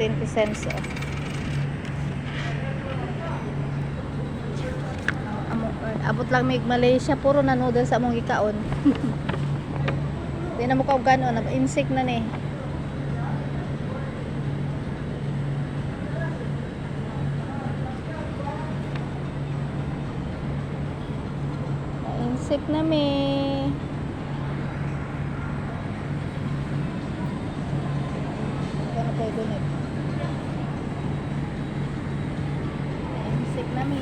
20 cents. Oh. Abot lang mig Malaysia, puro na noodles sa among gikaon. Di na mo kaog gano'n, insect na ni. Insect na mi. Ano kayo gunit? Insect na mi.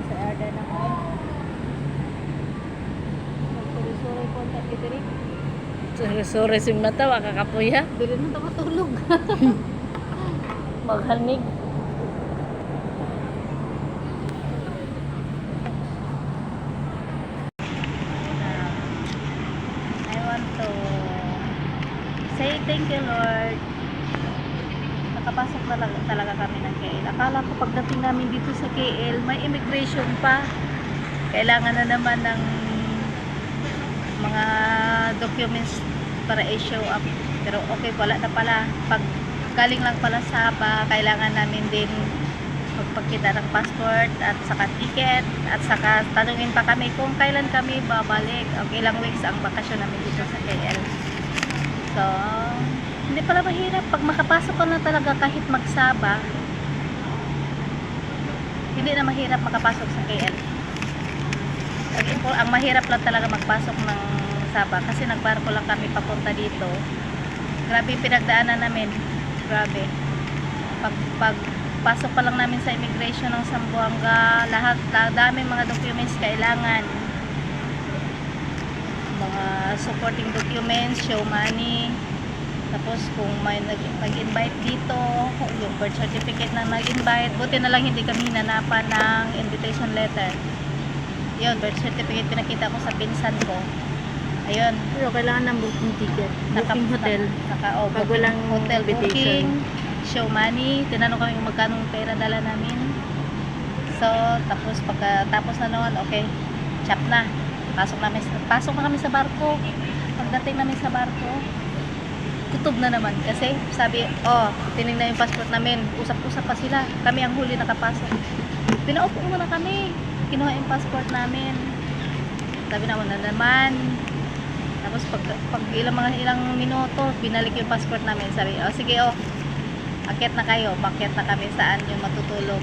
Sa order na ko. Sorry po ta kitiri. Sore sing mata wa kakapuya. Dili na ta matulog. Maghanig. I want to say thank you, Lord. Nakapasok talaga kami ng KL. Akala ko pagdating namin dito sa KL, may immigration pa. Kailangan na naman ng mga documents para i-show up. Pero okay, wala na pala. Pag galing lang pala sa Sabah, kailangan namin din magpakita ng passport at saka ticket at saka tanungin pa kami kung kailan kami babalik. Okay, ilang weeks ang bakasyon namin dito sa KL. So, hindi pala mahirap. Pag makapasok ka na talaga kahit magsaba, hindi na mahirap makapasok sa KL. Ang mahirap lang talaga magpasok ng Sabah kasi nagbarko lang kami papunta dito. Grabe yung pinagdaanan namin. Grabe. Pagpasok pa lang namin sa immigration ng Zamboanga, lahat, daming mga documents kailangan. Mga supporting documents, show money. Tapos kung may nag-invite dito, yung birth certificate na nag-invite, buti na lang hindi kami hinanapan ng invitation letter. Yun, birth certificate pinakita ko sa pinsan ko. Ayun. Pero kailangan ng booking ticket. Booking hotel. Pag walang hotel booking, show money. Tinanong kami kung magkano pera dala namin. So, tapos pagkatapos na noon, okay, chop na. Pasok na kami sa barko. Pagdating namin sa barko, kutob na naman. Kasi sabi, tinignan yung passport namin. Usap-usap pa sila. Kami ang huli nakapasok. Pinaupo muna kami. Kinuha yung passport namin. Sabi naman na naman. Tapos pag ilang minuto, binalik yung passport namin. Sabi, sige akyat na kayo. Bakyat na kami saan yung matutulog.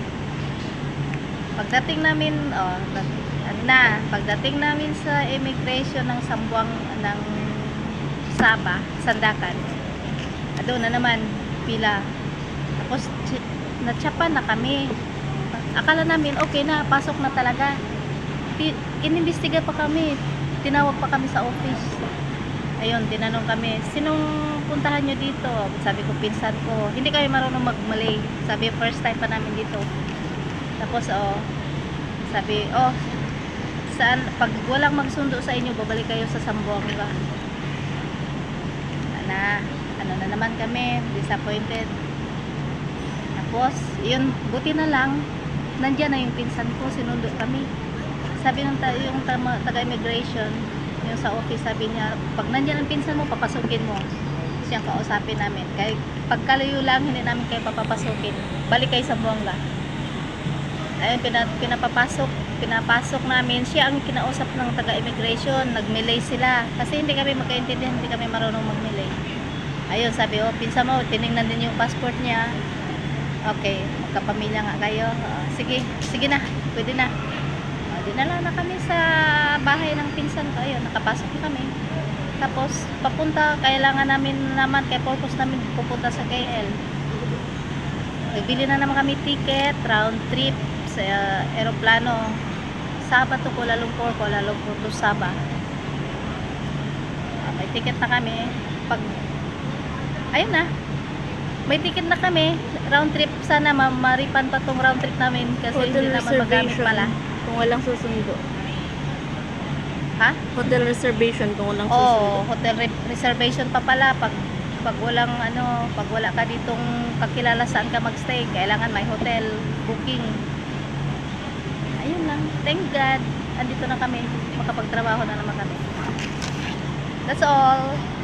Pagdating namin, pagdating namin sa immigration ng ng Sabah, Sandakan. Doon na naman, pila. Tapos, natsapan na kami. Akala namin, okay na, pasok na talaga. Inimbestiga pa kami. Tinawag pa kami sa office. Ayun, tinanong kami, sinong puntahan nyo dito? Sabi ko, pinsan ko. Hindi kami marunong mag-Malay. Sabi, first time pa namin dito. Tapos, sabi, saan, pag walang magsundo sa inyo, babalik kayo sa Zamboanga. Ano na naman kami, disappointed. Tapos, yun, buti na lang, nandiyan na yung pinsan ko, sinundo kami. Sabi ng yung taga-immigration, yung sa office, sabi niya, pag nandiyan ang pinsan mo, papasukin mo. Siyang kausapin namin. Kaya pagkalayo lang, hindi namin kayo papapasukin. Balik kayo sa Zamboanga. Ayun, pinapasok namin. Siya ang kinausap ng taga-immigration. Nag-Malay sila. Kasi hindi kami magkaintindihan, hindi kami marunong mag-Malay. Ayun, sabi, pinsan mo, tinignan din yung passport niya. Okay, magkapamilya nga kayo. Sige na, pwede na. Dinala na kami sa bahay ng pinsan ko. Ayun, nakapasok na kami. Tapos, kailangan namin naman, kaya purpose namin pupunta sa KL. Nagbili na naman kami ticket, round trip sa aeroplano. Sabah to Kuala Lumpur to Sabah. May ticket na kami. Ayun na, may ticket na kami. Round trip, sana maripan pa tong round trip namin kasi Hotel hindi naman magamit pala. Kung walang susundo. Ha? Hotel reservation kung walang susundo. Hotel reservation pa pala pag pag walang ano, pag wala ka ditong kakilala saan ka magstay, kailangan may hotel booking. Ayun lang. Thank God. Andito na kami. Makapagtrabaho na naman kami. That's all.